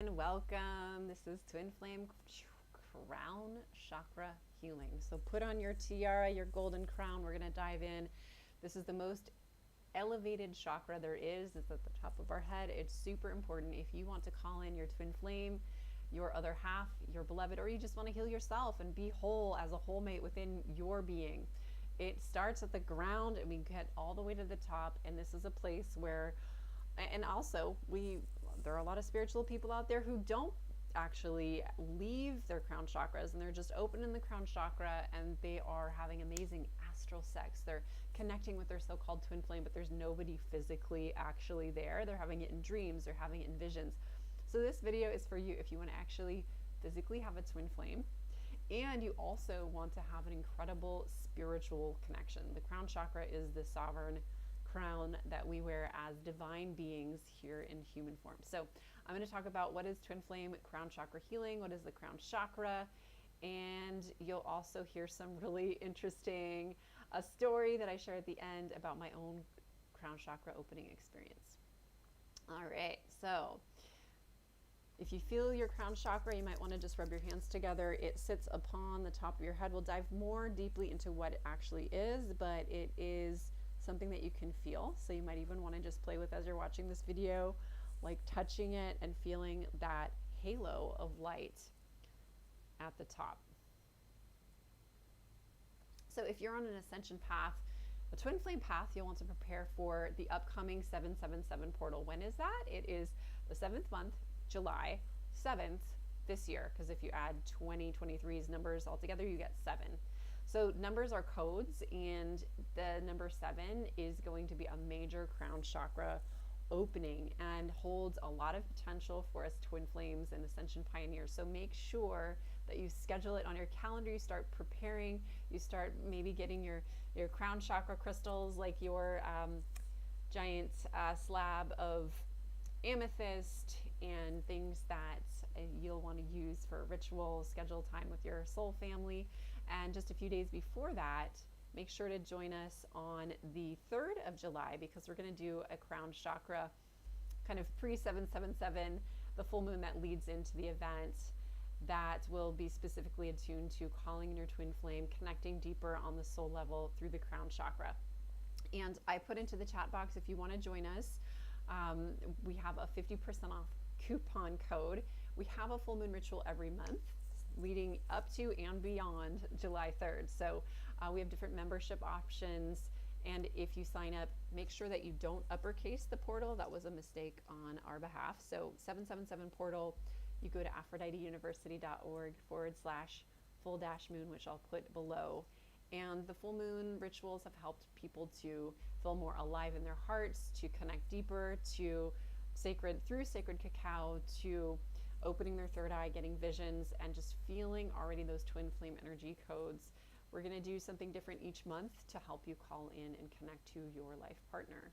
And welcome. This is Twin Flame Crown Chakra Healing. So put on your tiara, your golden crown. We're going to dive in. This is the most elevated chakra there is. It's at the top of our head. It's super important if you want to call in your twin flame, your other half, your beloved, or you just want to heal yourself and be whole as a whole mate within your being. It starts at the ground and we get all the way to the top. And this is a place where, and also there are a lot of spiritual people out there who don't actually leave their crown chakras, and they're just open in the crown chakra and they are having amazing astral sex. They're connecting with their so-called twin flame, but there's nobody physically actually there. They're having it in dreams, they're having it in visions. So this video is for you if you want to actually physically have a twin flame and you also want to have an incredible spiritual connection. The crown chakra is the sovereign crown that we wear as divine beings here in human form. So I'm going to talk about what is twin flame crown chakra healing, what is the crown chakra, and you'll also hear some really interesting story that I share at the end about my own crown chakra opening experience. All right, so if you feel your crown chakra, you might want to just rub your hands together. It sits upon the top of your head. We'll dive more deeply into what it actually is, but it is something that you can feel. So you might even want to just play with as you're watching this video, like touching it and feeling that halo of light at the top. So if you're on an ascension path, a twin flame path, you'll want to prepare for the upcoming 777 portal. When is that? It is the 7th month, July 7th this year, because if you add 2023's numbers all together, you get 7. So numbers are codes, and the number 7 is going to be a major crown chakra opening and holds a lot of potential for us twin flames and ascension pioneers. So make sure that you schedule it on your calendar. You start preparing. You start maybe getting your crown chakra crystals, like your giant slab of amethyst and things that you'll want to use for ritual. Schedule time with your soul family. And just a few days before that, make sure to join us on the 3rd of July, because we're going to do a crown chakra kind of pre-777, the full moon that leads into the event, that will be specifically attuned to calling in your twin flame, connecting deeper on the soul level through the crown chakra. And I put into the chat box, if you want to join us, we have a 50% off coupon code. We have a full moon ritual every month leading up to and beyond July 3rd. So we have different membership options. And if you sign up, make sure that you don't uppercase the portal. That was a mistake on our behalf. So 777 portal, you go to aphroditeuniversity.org/full-moon, which I'll put below. And the full moon rituals have helped people to feel more alive in their hearts, to connect deeper, to sacred cacao, to opening their third eye, getting visions, and just feeling already those twin flame energy codes. We're going to do something different each month to help you call in and connect to your life partner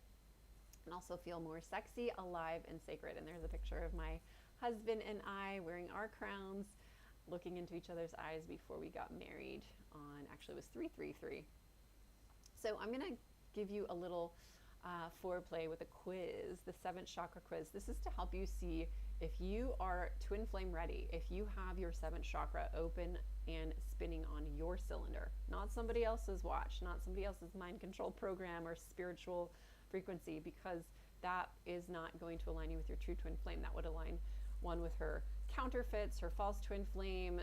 and also feel more sexy, alive, and sacred. And there's a picture of my husband and I wearing our crowns, looking into each other's eyes before we got married on, actually it was 333. So I'm going to give you a little foreplay with a quiz, the 7th chakra quiz. This is to help you see if you are twin flame ready, if you have your 7th chakra open and spinning on your cylinder, not somebody else's watch, not somebody else's mind control program or spiritual frequency, because that is not going to align you with your true twin flame. That would align one with her counterfeits, her false twin flame,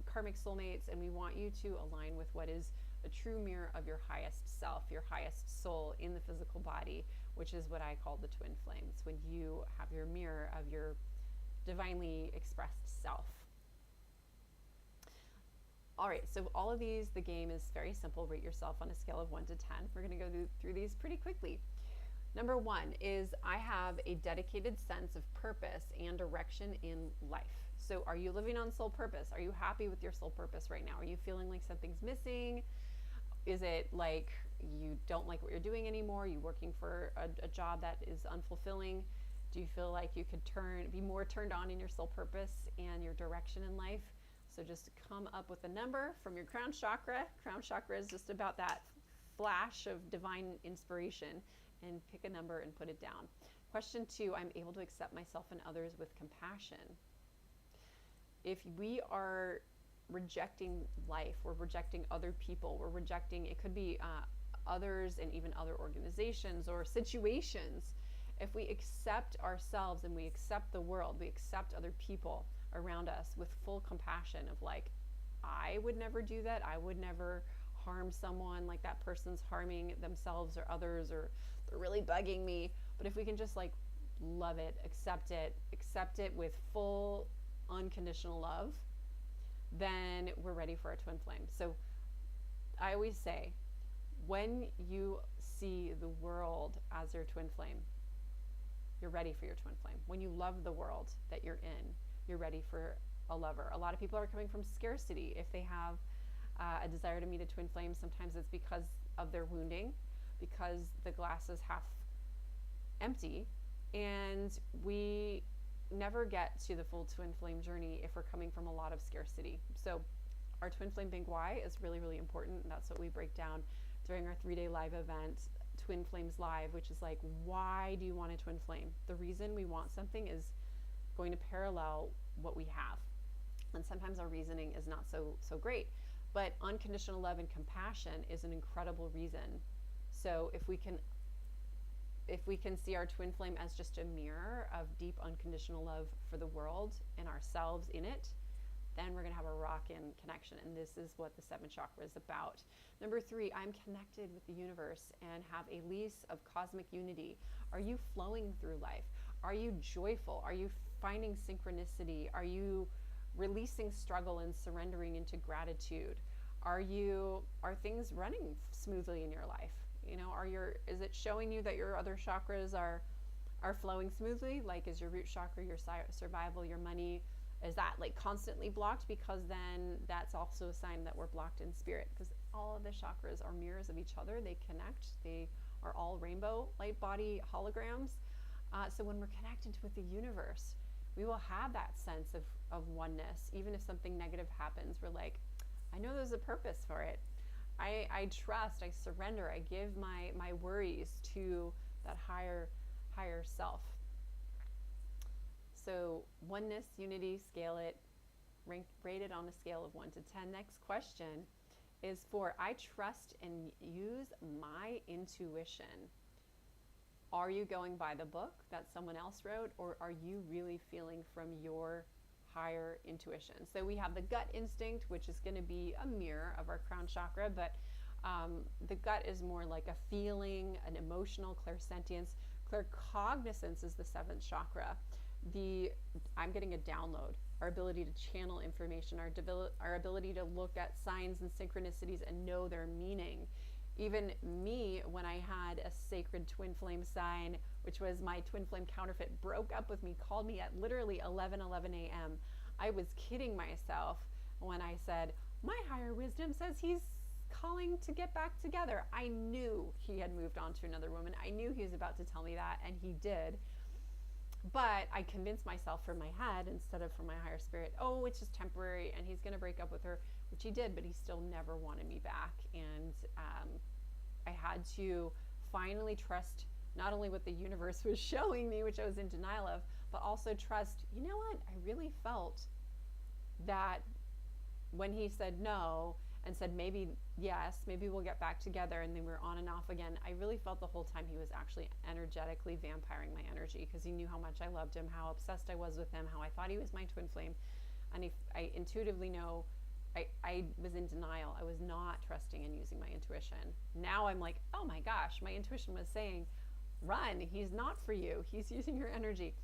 karmic soulmates, and we want you to align with what is a true mirror of your highest self, your highest soul in the physical body, which is what I call the twin flames, when you have your mirror of your divinely expressed self. All right, so all of these, the game is very simple. Rate yourself on a scale of 1 to 10. We're going to go through these pretty quickly. Number 1 is I have a dedicated sense of purpose and direction in life. So are you living on soul purpose? Are you happy with your soul purpose right now? Are you feeling like something's missing? Is it like you don't like what you're doing anymore? Are you working for a job that is unfulfilling? Do you feel like you could be more turned on in your soul purpose and your direction in life? So just come up with a number from your crown chakra. Crown chakra is just about that flash of divine inspiration, and pick a number and put it down. Question 2, I'm able to accept myself and others with compassion. If we are rejecting life, we're rejecting other people, we're rejecting, it could be others and even other organizations or situations. If we accept ourselves and we accept the world, we accept other people around us with full compassion of like, I would never do that. I would never harm someone, like that person's harming themselves or others, or they're really bugging me. But if we can just like love it, accept it with full unconditional love, then we're ready for our twin flame. So I always say, when you see the world as your twin flame, you're ready for your twin flame. When you love the world that you're in, you're ready for a lover. A lot of people are coming from scarcity. If they have a desire to meet a twin flame, sometimes it's because of their wounding, because the glass is half empty, and we never get to the full twin flame journey if we're coming from a lot of scarcity. So our twin flame big why is really, really important. And that's what we break down during our 3-day live event, Twin Flames Live, which is like, why do you want a twin flame? The reason we want something is going to parallel what we have. And sometimes our reasoning is not so great, but unconditional love and compassion is an incredible reason. So if we can see our twin flame as just a mirror of deep unconditional love for the world and ourselves in it, then we're going to have a rockin' connection. And this is what the 7th chakra is about. Number 3, I'm connected with the universe and have a lease of cosmic unity. Are you flowing through life? Are you joyful? Are you finding synchronicity? Are you releasing struggle and surrendering into gratitude? Are things running smoothly in your life? You know, is it showing you that your other chakras are flowing smoothly? Like, is your root chakra, your survival, your money, is that like constantly blocked? Because then that's also a sign that we're blocked in spirit, because all of the chakras are mirrors of each other. They connect. They are all rainbow light body holograms. So when we're connected with the universe, we will have that sense of oneness. Even if something negative happens, we're like, I know there's a purpose for it. I trust, I surrender, I give my worries to that higher self. So oneness, unity, scale it, rate it on a scale of 1 to 10. Next question is for, I trust and use my intuition. Are you going by the book that someone else wrote, or are you really feeling from your higher intuition? So we have the gut instinct, which is going to be a mirror of our crown chakra, but the gut is more like a feeling, an emotional clairsentience. Claircognizance is the 7th chakra. I'm getting a download, our ability to channel information, our ability to look at signs and synchronicities and know their meaning. Even me, when I had a sacred twin flame sign, which was my twin flame counterfeit, broke up with me, called me at literally 11:11 a.m. I was kidding myself when I said, my higher wisdom says he's calling to get back together. I knew he had moved on to another woman. I knew he was about to tell me that, and he did. But I convinced myself from my head instead of from my higher spirit, oh, it's just temporary and he's going to break up with her, which he did, but he still never wanted me back. And I had to finally trust not only what the universe was showing me, which I was in denial of, but also trust, you know what? I really felt that when he said no and said maybe yes, maybe we'll get back together, and then we were on and off again, I really felt the whole time he was actually energetically vampiring my energy, because he knew how much I loved him, how obsessed I was with him, how I thought he was my twin flame. And if I intuitively know, I was in denial. I was not trusting and using my intuition. Now I'm like, oh my gosh, my intuition was saying, run, he's not for you, he's using your energy.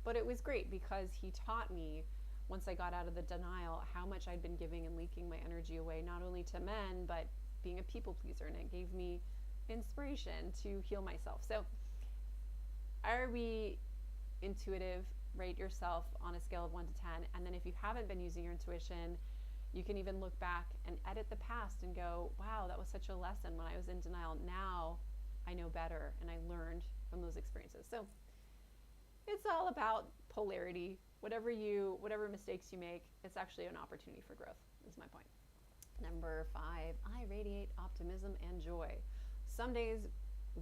But it was great because he taught me, once I got out of the denial, how much I'd been giving and leaking my energy away, not only to men, but being a people pleaser. And it gave me inspiration to heal myself. So are we intuitive? Rate yourself on a scale of 1 to 10. And then if you haven't been using your intuition, you can even look back and edit the past and go, wow, that was such a lesson when I was in denial. Now I know better, and I learned from those experiences. So it's all about polarity. Whatever mistakes you make, it's actually an opportunity for growth, is my point. Number 5, I radiate optimism and joy. Some days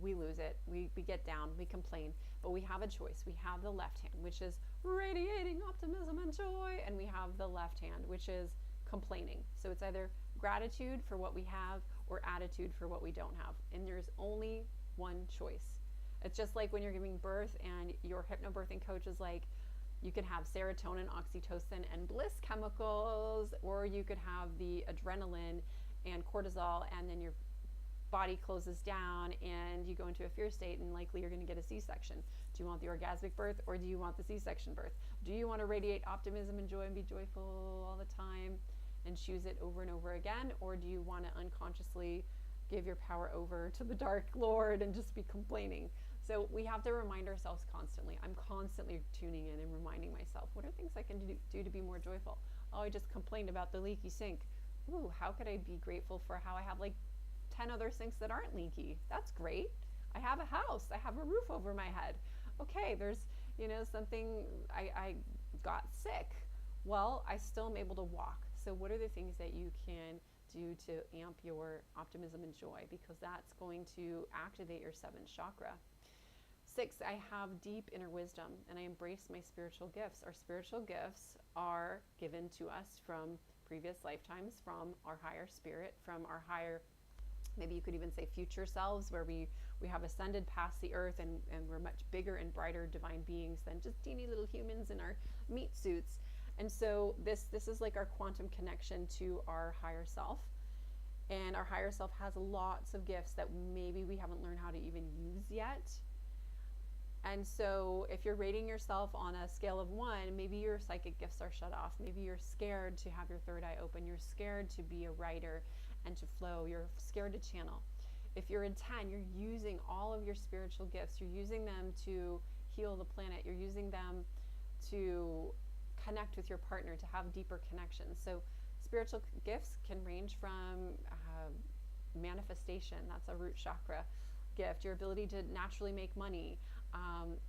we lose it. We get down, we complain, but we have a choice. We have the left hand, which is radiating optimism and joy, and we have the left hand, which is complaining. So it's either gratitude for what we have or attitude for what we don't have. And there's only one choice. It's just like when you're giving birth and your hypnobirthing coach is like, you could have serotonin, oxytocin, and bliss chemicals, or you could have the adrenaline and cortisol, and then your body closes down and you go into a fear state, and likely you're going to get a C-section. Do you want the orgasmic birth, or do you want the C-section birth? Do you want to radiate optimism and joy and be joyful all the time and choose it over and over again, or do you want to unconsciously give your power over to the dark lord and just be complaining? So we have to remind ourselves constantly. I'm constantly tuning in and reminding myself, what are things I can do to be more joyful? Oh, I just complained about the leaky sink. Ooh, how could I be grateful for how I have like 10 other sinks that aren't leaky? That's great. I have a house. I have a roof over my head. Okay, there's, something, I got sick. Well, I still am able to walk. So what are the things that you can do to amp your optimism and joy? Because that's going to activate your 7th chakra. 6, I have deep inner wisdom, and I embrace my spiritual gifts. Our spiritual gifts are given to us from previous lifetimes, from our higher spirit, from our higher, maybe you could even say future selves, where we have ascended past the earth and we're much bigger and brighter divine beings than just teeny little humans in our meat suits. And so this is like our quantum connection to our higher self. And our higher self has lots of gifts that maybe we haven't learned how to even use yet. And so if you're rating yourself on a scale of 1, maybe your psychic gifts are shut off. Maybe you're scared to have your third eye open. You're scared to be a writer and to flow. You're scared to channel. If you're in 10, you're using all of your spiritual gifts. You're using them to heal the planet. You're using them to connect with your partner, to have deeper connections. So spiritual gifts can range from manifestation. That's a root chakra gift. Your ability to naturally make money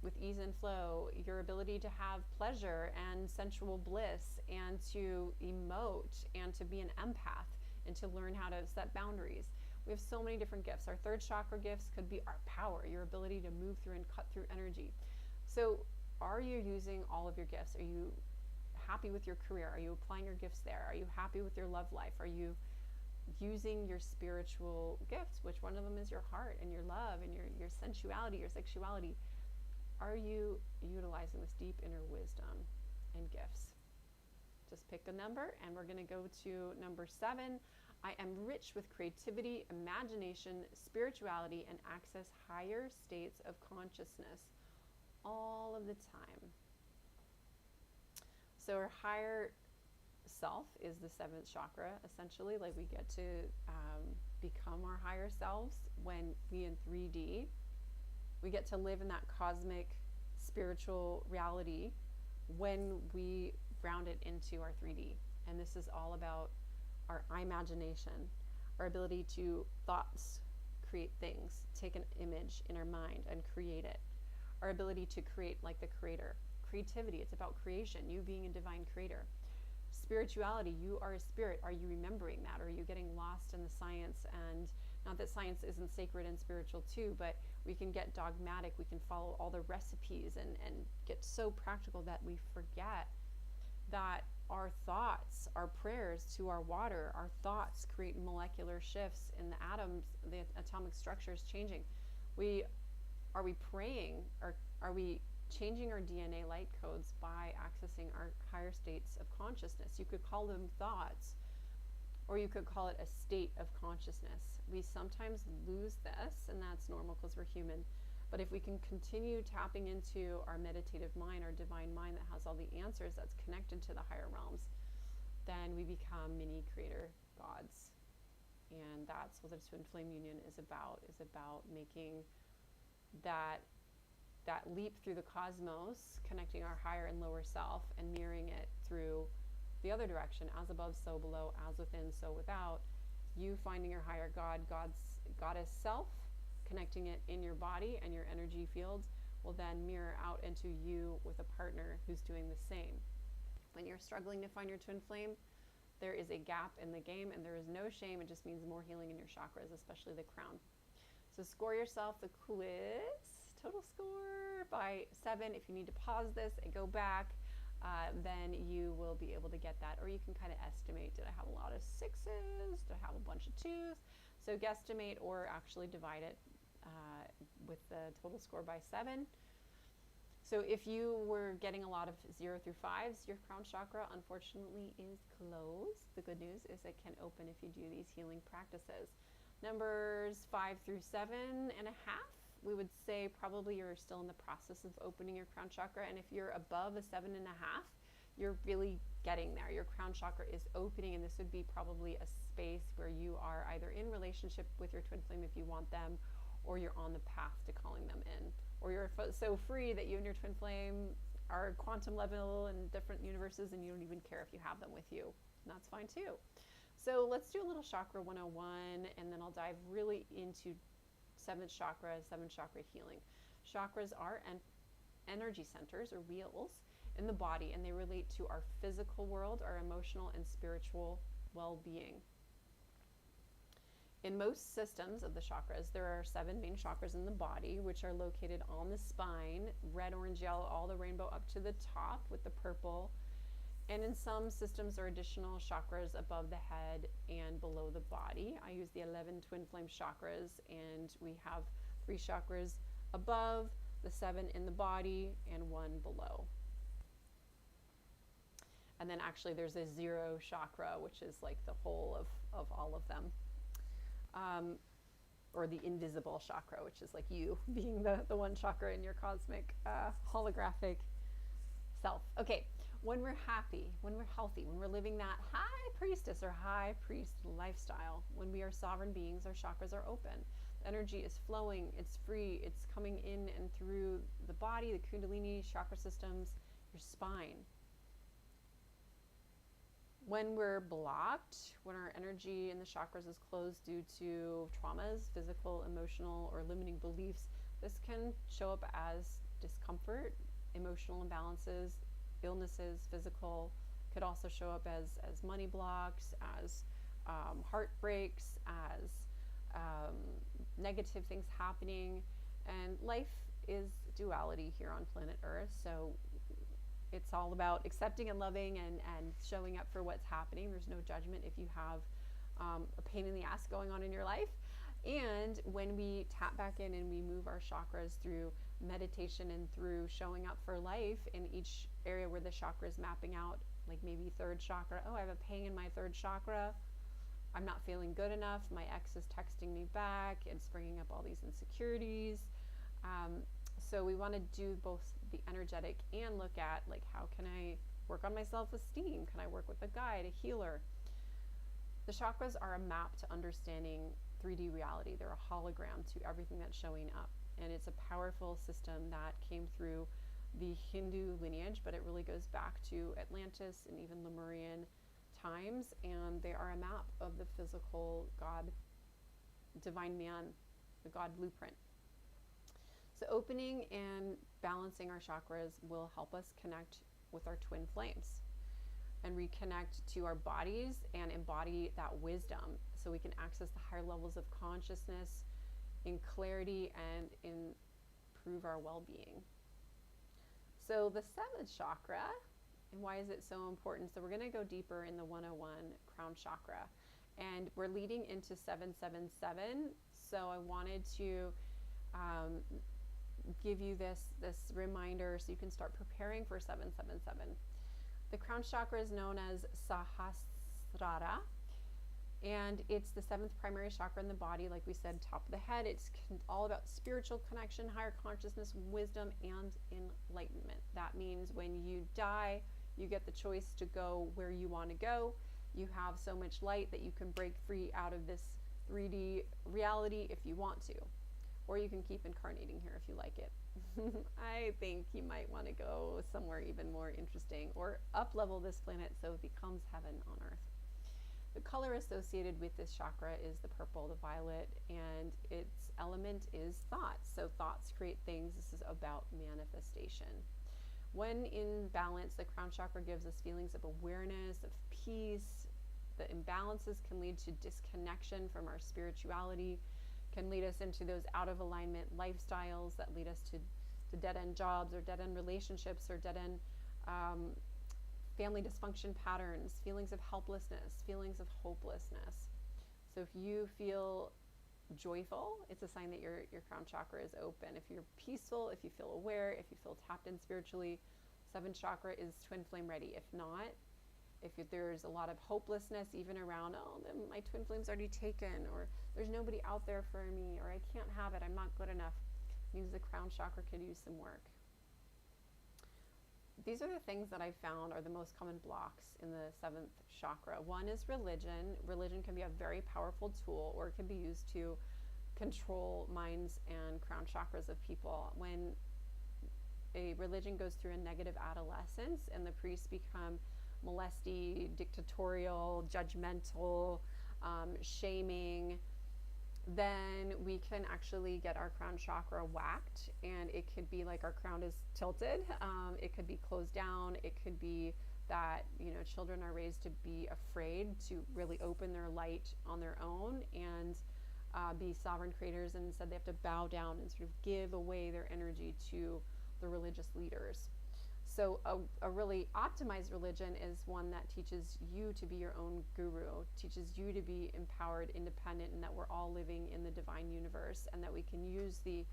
with ease and flow. Your ability to have pleasure and sensual bliss, and to emote, and to be an empath, and to learn how to set boundaries. We have so many different gifts. Our 3rd chakra gifts could be our power, your ability to move through and cut through energy. So are you using all of your gifts? Are you happy with your career? Are you applying your gifts there? Are you happy with your love life? Are you using your spiritual gifts? Which one of them is your heart and your love and your sensuality, your sexuality? Are you utilizing this deep inner wisdom and gifts? Just pick a number, and we're going to go to number 7. I am rich with creativity, imagination, spirituality, and access higher states of consciousness all of the time. So our higher self is the 7th chakra, essentially. Like, we get to become our higher selves when we in 3D. We get to live in that cosmic spiritual reality when we ground it into our 3D. And this is all about our imagination, our ability to thoughts, create things, take an image in our mind and create it. Our ability to create like the creator. Creativity, it's about creation, you being a divine creator. Spirituality, you are a spirit. Are you remembering that? Or are you getting lost in the science? And not that science isn't sacred and spiritual too, but we can get dogmatic. We can follow all the recipes and get so practical that we forget that our thoughts, our prayers to our water, our thoughts create molecular shifts in the atoms, the atomic structures changing. Are we praying, or are we changing our DNA light codes by accessing our higher states of consciousness? You could call them thoughts, or you could call it a state of consciousness. We sometimes lose this, and that's normal because we're human. But if we can continue tapping into our meditative mind, our divine mind that has all the answers, that's connected to the higher realms, then we become mini creator gods. And that's what the Twin Flame Union is about making that leap through the cosmos, connecting our higher and lower self and mirroring it through the other direction, as above, so below, as within, so without. You finding your higher goddess self, connecting it in your body and your energy fields, will then mirror out into you with a partner who's doing the same. When you're struggling to find your twin flame, there is a gap in the game, and there is no shame. It just means more healing in your chakras, especially the crown. So score yourself the quiz, total score by 7. If you need to pause this and go back, then you will be able to get that. Or you can kind of estimate, did I have a lot of 6s? Did I have a bunch of 2s? So guesstimate or actually divide it with the total score by 7. So if you were getting a lot of 0 through 5s, your crown chakra unfortunately is closed. The good news is it can open if you do these healing practices. Numbers 5 through 7.5, we would say probably you're still in the process of opening your crown chakra. And if you're above a 7.5, you're really getting there. Your crown chakra is opening, and this would be probably a space where you are either in relationship with your twin flame if you want them, or you're on the path to calling them in, or you're so free that you and your twin flame are quantum level in different universes and you don't even care if you have them with you. And that's fine too. So let's do a little chakra 101, and then I'll dive really into 7th chakra healing. Chakras are energy centers or wheels in the body, and they relate to our physical world, our emotional and spiritual well-being. In most systems of the chakras, there are 7 main chakras in the body, which are located on the spine, red, orange, yellow, all the rainbow up to the top with the purple. And in some systems, there are additional chakras above the head and below the body. I use the 11 twin flame chakras, and we have 3 chakras above, the 7 in the body, and 1 below. And then actually there's a 0 chakra, which is like the whole of all of them. Or the invisible chakra, which is like you being the one chakra in your cosmic holographic self. Okay, when we're happy, when we're healthy, when we're living that high priestess or high priest lifestyle, when we are sovereign beings, our chakras are open. The energy is flowing, it's free, it's coming in and through the body, the kundalini chakra systems, your spine. When we're blocked, when our energy in the chakras is closed due to traumas, physical, emotional, or limiting beliefs, this can show up as discomfort, emotional imbalances, illnesses, physical. Could also show up as money blocks, as heartbreaks, as negative things happening. And life is duality here on planet Earth, so it's all about accepting and loving and showing up for what's happening. There's no judgment if you have a pain in the ass going on in your life. And when we tap back in and we move our chakras through meditation and through showing up for life in each area where the chakra is mapping out, like maybe 3rd chakra, oh, I have a pain in my 3rd chakra, I'm not feeling good enough, my ex is texting me back, it's bringing up all these insecurities. So we want to do both the energetic and look at, like, how can I work on my self-esteem? Can I work with a guide, a healer? The chakras are a map to understanding 3D reality. They're a hologram to everything that's showing up. And it's a powerful system that came through the Hindu lineage, but it really goes back to Atlantis and even Lemurian times. And they are a map of the physical God, divine man, the God blueprint. So opening and balancing our chakras will help us connect with our twin flames and reconnect to our bodies and embody that wisdom so we can access the higher levels of consciousness in clarity and improve our well-being. So the 7th chakra, and why is it so important? So we're going to go deeper in the 101 crown chakra, and we're leading into 777. So I wanted to give you this reminder so you can start preparing for 777. The crown chakra is known as Sahasrara, and it's the 7th primary chakra in the body. Like we said, top of the head. It's all about spiritual connection, higher consciousness, wisdom, and enlightenment. That means when you die, you get the choice to go where you want to go. You have so much light that you can break free out of this 3D reality if you want to. Or you can keep incarnating here if you like it. I think you might want to go somewhere even more interesting, or up-level this planet so it becomes heaven on Earth. The color associated with this chakra is the purple, the violet, and its element is thoughts. So thoughts create things. This is about manifestation. When in balance, the crown chakra gives us feelings of awareness, of peace. The imbalances can lead to disconnection from our spirituality, can lead us into those out of alignment lifestyles that lead us to dead-end jobs or dead-end relationships or dead-end family dysfunction patterns, feelings of helplessness, feelings of hopelessness. So if you feel joyful, it's a sign that your crown chakra is open. If you're peaceful, if you feel aware, if you feel tapped in spiritually, 7th chakra is twin flame ready. If not, if there's a lot of hopelessness even around, oh, my twin flame's already taken, or there's nobody out there for me, or I can't have it, I'm not good enough, means the crown chakra could use some work. These are the things that I found are the most common blocks in the 7th chakra. One is religion. Religion can be a very powerful tool, or it can be used to control minds and crown chakras of people. When a religion goes through a negative adolescence and the priests become molesty, dictatorial, judgmental, shaming, then we can actually get our crown chakra whacked, and it could be like our crown is tilted. It could be closed down. It could be that, children are raised to be afraid to really open their light on their own and be sovereign creators, and instead they have to bow down and sort of give away their energy to the religious leaders. So a really optimized religion is one that teaches you to be your own guru, teaches you to be empowered, independent, and that we're all living in the divine universe, and that we can use the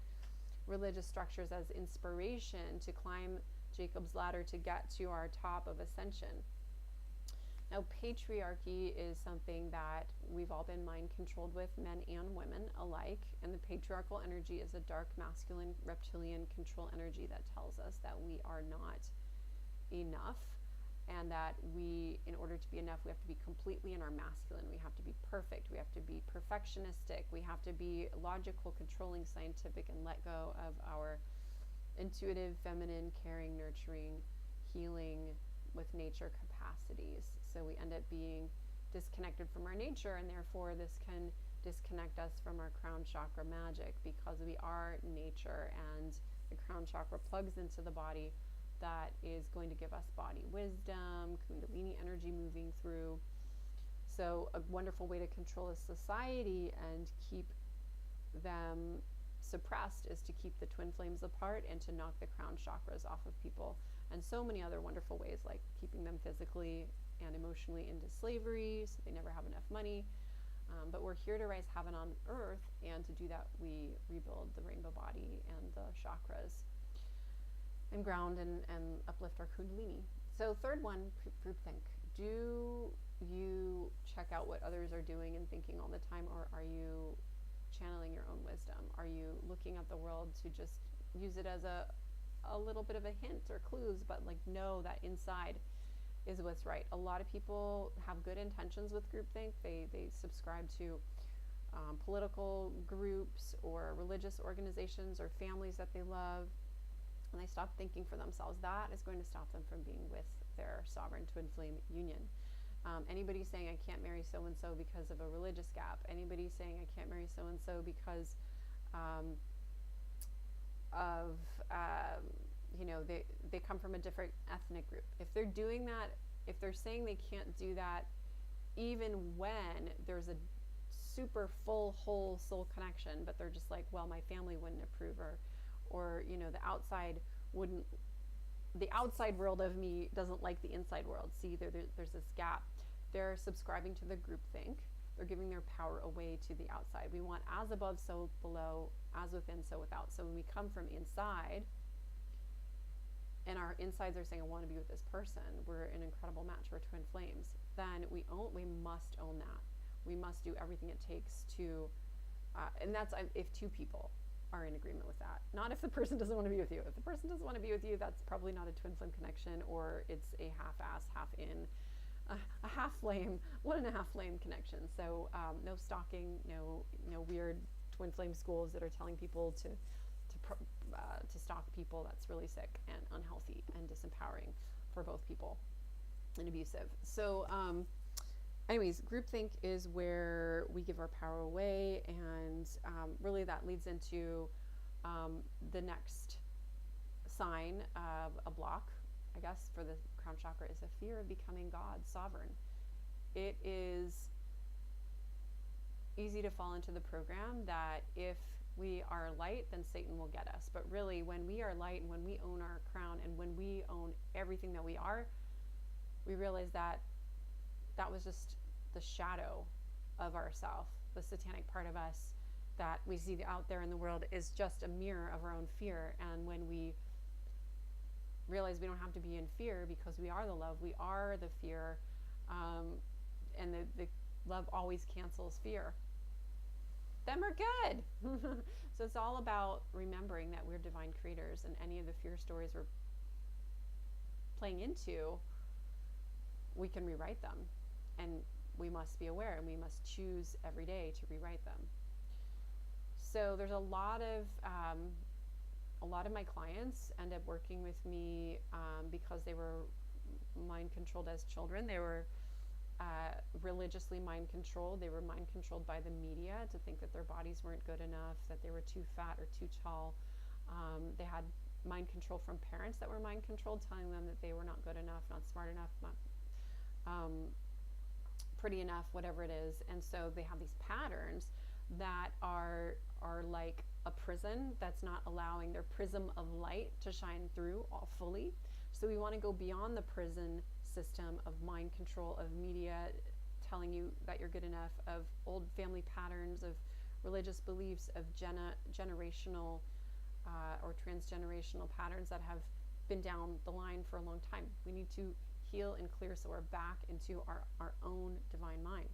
religious structures as inspiration to climb Jacob's ladder to get to our top of ascension. Now, patriarchy is something that we've all been mind controlled with, men and women alike, and the patriarchal energy is a dark, masculine, reptilian control energy that tells us that we are not enough, and that we, in order to be enough, we have to be completely in our masculine. We have to be perfect. We have to be perfectionistic. We have to be logical, controlling, scientific, and let go of our intuitive, feminine, caring, nurturing, healing with nature capacities. So we end up being disconnected from our nature, and therefore this can disconnect us from our crown chakra magic, because we are nature, and the crown chakra plugs into the body that is going to give us body wisdom, kundalini energy moving through. So a wonderful way to control a society and keep them suppressed is to keep the twin flames apart and to knock the crown chakras off of people, and so many other wonderful ways, like keeping them physically and emotionally into slavery so they never have enough money. But we're here to rise heaven on earth, and to do that we rebuild the rainbow body and the chakras and ground and uplift our kundalini. So third one, groupthink. Do you check out what others are doing and thinking all the time, or are you channeling your own wisdom? Are you looking at the world to just use it as a little bit of a hint or clues, but like know that inside is what's right? A lot of people have good intentions with groupthink. They subscribe to political groups or religious organizations or families that they love, and they stop thinking for themselves. That is going to stop them from being with their sovereign twin flame union. Anybody saying I can't marry so-and-so because of a religious gap, anybody saying I can't marry so-and-so because they come from a different ethnic group. If they're doing that, if they're saying they can't do that, even when there's a super full, whole soul connection, but they're just like, well, my family wouldn't approve, or the outside world of me doesn't like the inside world. See, there's this gap. They're subscribing to the groupthink. They're giving their power away to the outside. We want as above, so below, as within, so without. So when we come from inside, and our insides are saying, I want to be with this person, we're an incredible match, we're twin flames, then we must own that. We must do everything it takes to, and that's if two people are in agreement with that. Not if the person doesn't want to be with you. If the person doesn't want to be with you, that's probably not a twin flame connection, or it's a half-ass, half-in, a half flame, 1.5 flame connection. So no stalking, no weird twin flame schools that are telling people to stalk people. That's really sick and unhealthy and disempowering for both people, and abusive. So anyways, groupthink is where we give our power away, and really that leads into the next sign of a block, I guess, for the crown chakra, is a fear of becoming God, sovereign. It is, easy to fall into the program that if we are light, then Satan will get us. But really, when we are light and when we own our crown and when we own everything that we are, we realize that that was just the shadow of ourself. The satanic part of us that we see out there in the world is just a mirror of our own fear. And when we realize we don't have to be in fear because we are the love, we are the fear, and the love always cancels fear, then we're good. So it's all about remembering that we're divine creators, and any of the fear stories we're playing into, we can rewrite them, and we must be aware, and we must choose every day to rewrite them. So there's a lot of my clients end up working with me because they were mind controlled as children. They were religiously mind controlled. They were mind controlled by the media to think that their bodies weren't good enough, that they were too fat or too tall. They had mind control from parents that were mind controlled, telling them that they were not good enough, not smart enough, not pretty enough, whatever it is. And so they have these patterns that are like a prison that's not allowing their prism of light to shine through all fully. So we want to go beyond the prison system of mind control, of media telling you that you're good enough, of old family patterns, of religious beliefs, of generational or transgenerational patterns that have been down the line for a long time. We need to heal and clear so we're back into our own divine mind.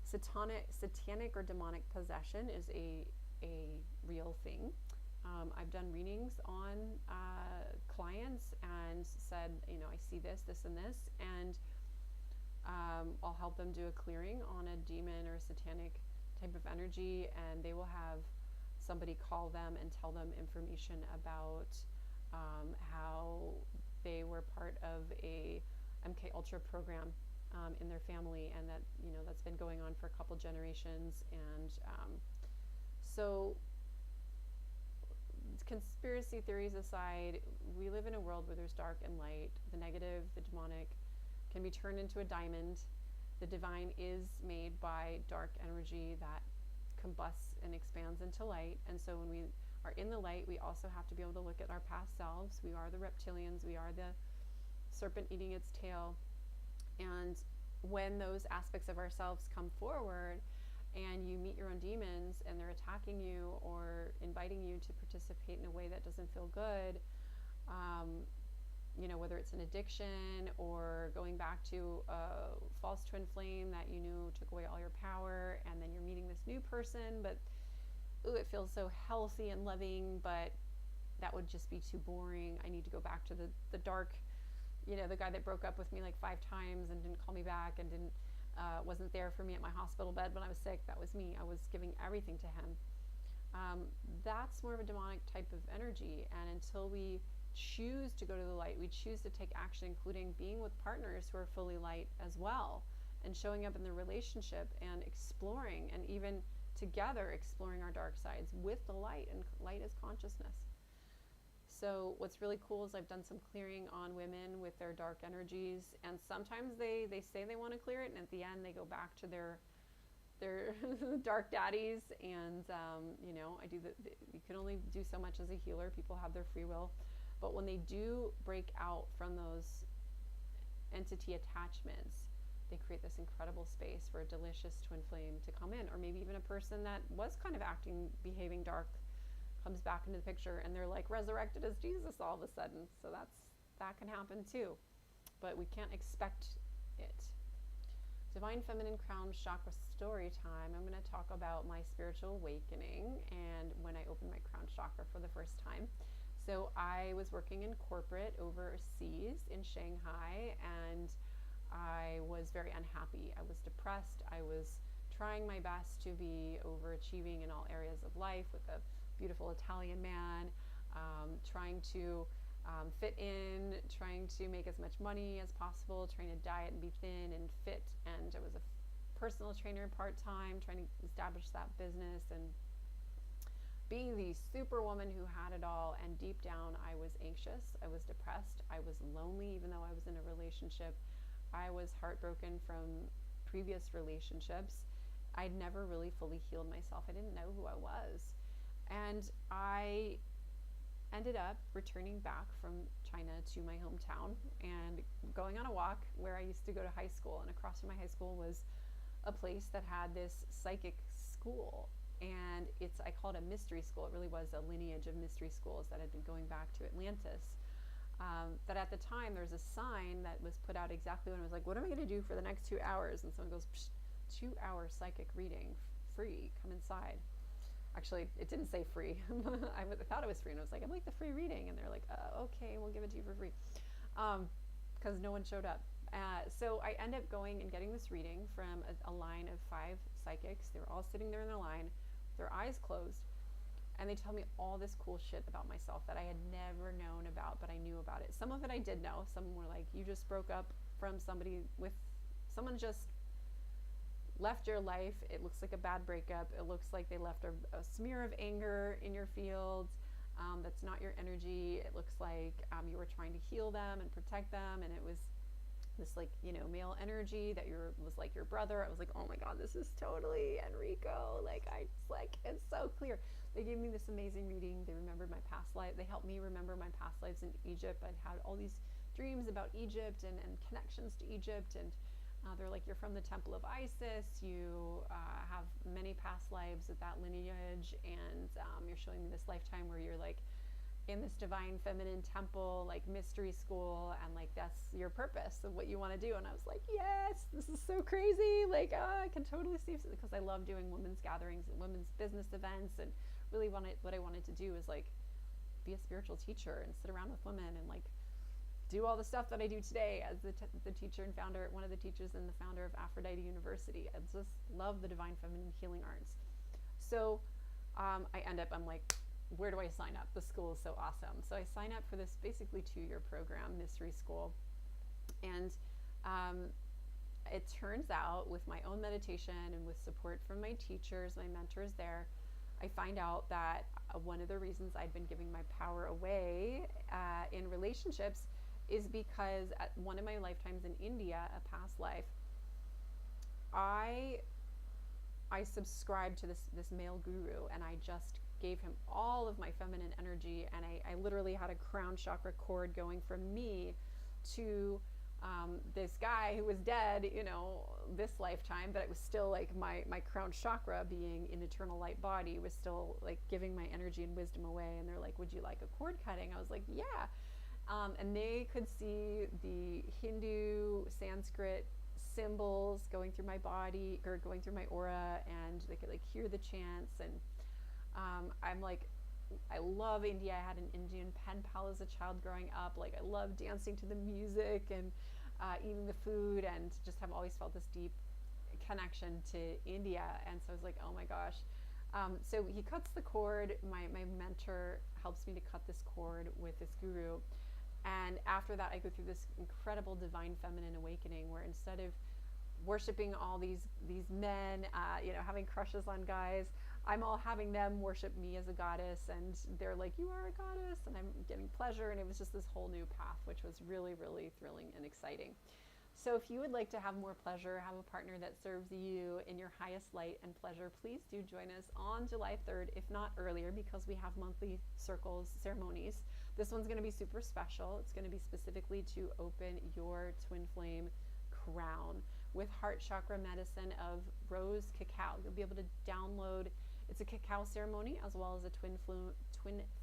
Satanic or demonic possession is a real thing. I've done readings on clients and said, I see this, this, and this, and I'll help them do a clearing on a demon or a satanic type of energy, and they will have somebody call them and tell them information about how they were part of a MK Ultra program in their family, and that that's been going on for a couple generations. And so conspiracy theories aside, we live in a world where there's dark and light. The negative, the demonic, can be turned into a diamond. The divine is made by dark energy that combusts and expands into light. And so when we are in the light, we also have to be able to look at our past selves. We are the reptilians. We are the serpent eating its tail. And when those aspects of ourselves come forward and you meet your own demons and they're attacking you or inviting you to participate in a way that doesn't feel good, whether it's an addiction or going back to a false twin flame that you knew took away all your power, and then you're meeting this new person, but it feels so healthy and loving, but that would just be too boring. I need to go back to the dark, the guy that broke up with me like 5 times and didn't call me back and wasn't there for me at my hospital bed when I was sick. That was me. I was giving everything to him. That's more of a demonic type of energy. And until we choose to go to the light, we choose to take action, including being with partners who are fully light as well, and showing up in the relationship and exploring, and even together exploring our dark sides with the light, and light is consciousness. So what's really cool is I've done some clearing on women with their dark energies, and sometimes they say they want to clear it, and at the end they go back to their dark daddies. And I do you can only do so much as a healer. People have their free will, but when they do break out from those entity attachments, they create this incredible space for a delicious twin flame to come in, or maybe even a person that was kind of behaving dark comes back into the picture and they're like resurrected as Jesus all of a sudden. So that can happen too, but we can't expect it. Divine Feminine Crown Chakra story time. I'm going to talk about my spiritual awakening and when I opened my crown chakra for the first time. So I was working in corporate overseas in Shanghai, and I was very unhappy. I was depressed. I was trying my best to be overachieving in all areas of life with a beautiful Italian man, trying to fit in, trying to make as much money as possible, trying to diet and be thin and fit. And I was a personal trainer part-time, trying to establish that business and being the superwoman who had it all. And deep down, I was anxious, I was depressed, I was lonely, even though I was in a relationship. I was heartbroken from previous relationships. I'd never really fully healed myself. I didn't know who I was. And I ended up returning back from China to my hometown and going on a walk where I used to go to high school. And across from my high school was a place that had this psychic school. And I call it a mystery school. It really was a lineage of mystery schools that had been going back to Atlantis. That at the time there was a sign that was put out exactly when I was like, what am I going to do for the next 2 hours? And someone goes, 2-hour psychic reading, free, come inside. Actually, it didn't say free. I thought it was free, and I was like, I'd like the free reading. And they're like, okay, we'll give it to you for free. Because no one showed up. So I end up going and getting this reading from a line of 5 psychics. They were all sitting there in their line, their eyes closed, and they tell me all this cool shit about myself that I had never known about, but I knew about it. Some of it I did know. Some were like, you just broke up from someone just left your life. It looks like a bad breakup. It looks like they left a smear of anger in your field. That's not your energy. It looks like you were trying to heal them and protect them, and it was this male energy that was like your brother. I was like, oh my God, this is totally Enrico. It's so clear. They gave me this amazing reading. They remembered my past life. They helped me remember my past lives in Egypt. I'd had all these dreams about Egypt and connections to Egypt. And they're like, you're from the temple of Isis. You have many past lives of that lineage. And you're showing me this lifetime where you're like in this divine feminine temple, like mystery school, and like that's your purpose of what you want to do. And I was like, yes, this is so crazy. I can totally see, because I love doing women's gatherings and women's business events, and really what I wanted to do is like be a spiritual teacher and sit around with women and like do all the stuff that I do today as the teacher and founder, one of the teachers and the founder of Aphrodite University. I just love the divine feminine healing arts. So I'm like, where do I sign up? The school is so awesome. So I sign up for this basically 2-year program, mystery school. And it turns out, with my own meditation and with support from my teachers, my mentors there, I find out that one of the reasons I'd been giving my power away in relationships is because at one of my lifetimes in India, a past life, I subscribed to this male guru, and I just gave him all of my feminine energy, and I literally had a crown chakra cord going from me to this guy who was dead, this lifetime, but it was still like my crown chakra, being in eternal light body, was still like giving my energy and wisdom away. And they're like, would you like a cord cutting? I was like, yeah. And they could see the Hindu Sanskrit symbols going through my body, or going through my aura, and they could like hear the chants. And I'm like, I love India. I had an Indian pen pal as a child growing up. Like, I love dancing to the music and eating the food, and just have always felt this deep connection to India. And so I was like, oh my gosh. So he cuts the cord. My mentor helps me to cut this cord with this guru. And after that, I go through this incredible divine feminine awakening, where instead of worshiping all these men, having crushes on guys, I'm all having them worship me as a goddess, and they're like, you are a goddess, and I'm getting pleasure. And it was just this whole new path, which was really, really thrilling and exciting. So if you would like to have more pleasure, have a partner that serves you in your highest light and pleasure, please do join us on July 3rd, if not earlier, because we have monthly circles ceremonies. This one's going to be super special. It's going to be specifically to open your twin flame crown with heart chakra medicine of rose cacao. You'll be able to download. It's a cacao ceremony as well as a twin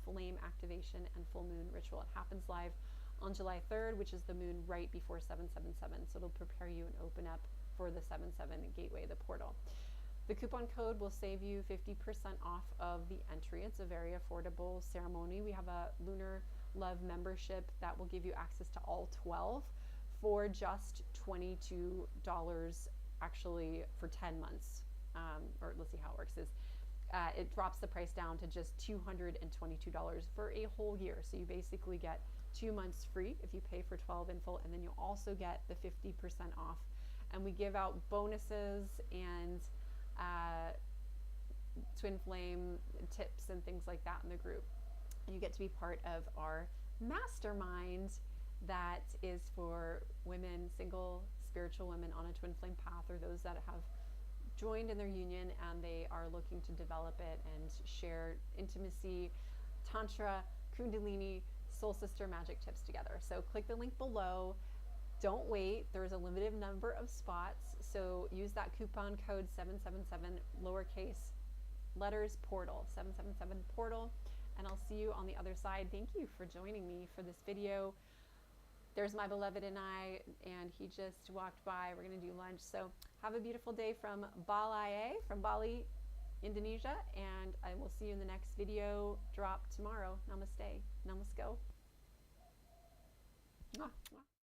flame activation and full moon ritual. It happens live on July 3rd, which is the moon right before 777. So it'll prepare you and open up for the 77 gateway, the portal. The coupon code will save you 50% off of the entry. It's a very affordable ceremony. We have a Lunar Love membership that will give you access to all 12 for just $22, actually for 10 months. Or let's see how it works. It drops the price down to just $222 for a whole year. So you basically get 2 months free if you pay for 12 in full, and then you'll also get the 50% off. And we give out bonuses and twin flame tips and things like that in the group. And you get to be part of our mastermind that is for women, single spiritual women on a twin flame path, or those that have joined in their union and they are looking to develop it and share intimacy, tantra, kundalini, soul sister magic tips together. So click the link below. Don't wait. There's a limited number of spots. So use that coupon code 777 lowercase letters portal, 777 portal, and I'll see you on the other side. Thank you for joining me for this video. There's my beloved and I, and he just walked by. We're going to do lunch. So have a beautiful day from Bali, Indonesia, and I will see you in the next video drop tomorrow. Namaste. Namasko. Mwah, mwah.